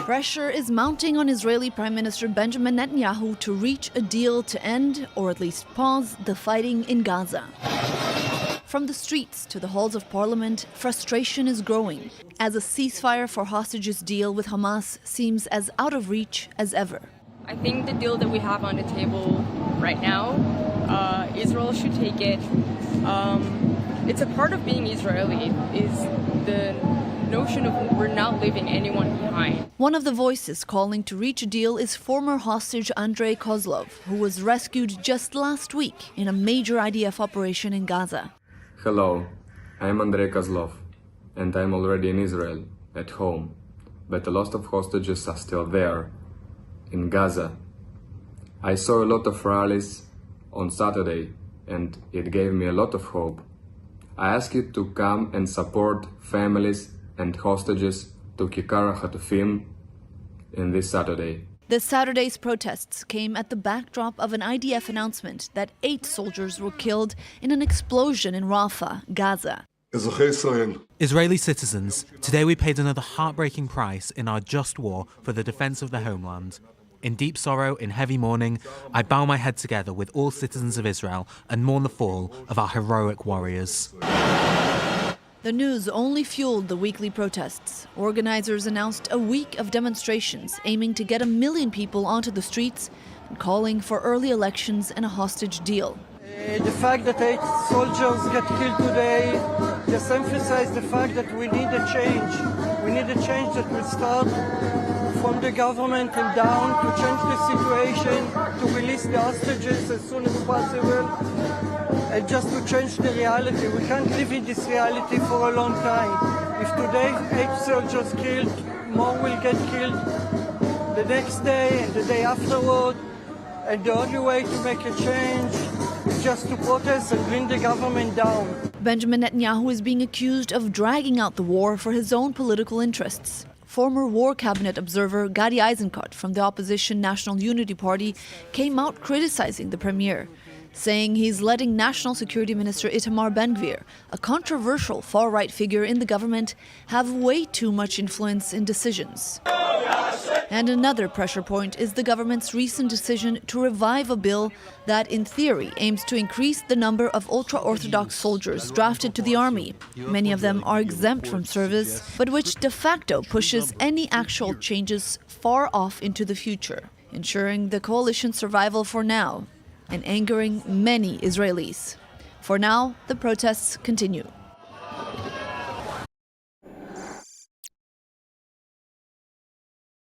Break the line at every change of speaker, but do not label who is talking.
Pressure is mounting on Israeli Prime Minister Benjamin Netanyahu to reach a deal to end, or at least pause, the fighting in Gaza. From the streets to the halls of parliament, frustration is growing as a ceasefire for hostages deal with Hamas seems as out of reach as ever.
I think the deal that we have on the table right now, Israel should take it. It's a part of being Israeli, is the notion of we're not leaving anyone behind.
One of the voices calling to reach a deal is former hostage Andrei Kozlov, who was rescued just last week in a major IDF operation in Gaza.
Hello, I'm Andrei Kozlov, and I'm already in Israel, at home. But a lot of hostages are still there, in Gaza. I saw a lot of rallies on Saturday, and it gave me a lot of hope. I ask you to come and support families and hostages to Kikar HaTufim in this Saturday.
This Saturday's protests came at the backdrop of an IDF announcement that 8 soldiers were killed in an explosion in Rafah, Gaza.
Israeli citizens, today we paid another heartbreaking price in our just war for the defense of the homeland. In deep sorrow, in heavy mourning, I bow my head together with all citizens of Israel and mourn the fall of our heroic warriors.
The news only fueled the weekly protests. Organizers announced a week of demonstrations aiming to get 1 million people onto the streets and calling for early elections and a hostage deal.
The fact that 8 soldiers get killed today just emphasizes the fact that we need a change. We need a change that will start from the government and down to change the situation, to release the hostages as soon as possible, and just to change the reality. We can't live in this reality for a long time. If today 8 soldiers killed, more will get killed the next day and the day afterward, and the only way to make a change is just to protest and bring the government down.
Benjamin Netanyahu is being accused of dragging out the war for his own political interests. Former War Cabinet observer Gadi Eisenkot from the opposition National Unity Party came out criticizing the premier, saying he's letting National Security Minister Itamar Ben-Gvir, a controversial far-right figure in the government, have way too much influence in decisions. And another pressure point is the government's recent decision to revive a bill that, in theory, aims to increase the number of ultra-Orthodox soldiers drafted to the army. Many of them are exempt from service, but which de facto pushes any actual changes far off into the future, ensuring the coalition's survival for now and angering many Israelis. For now, the protests continue.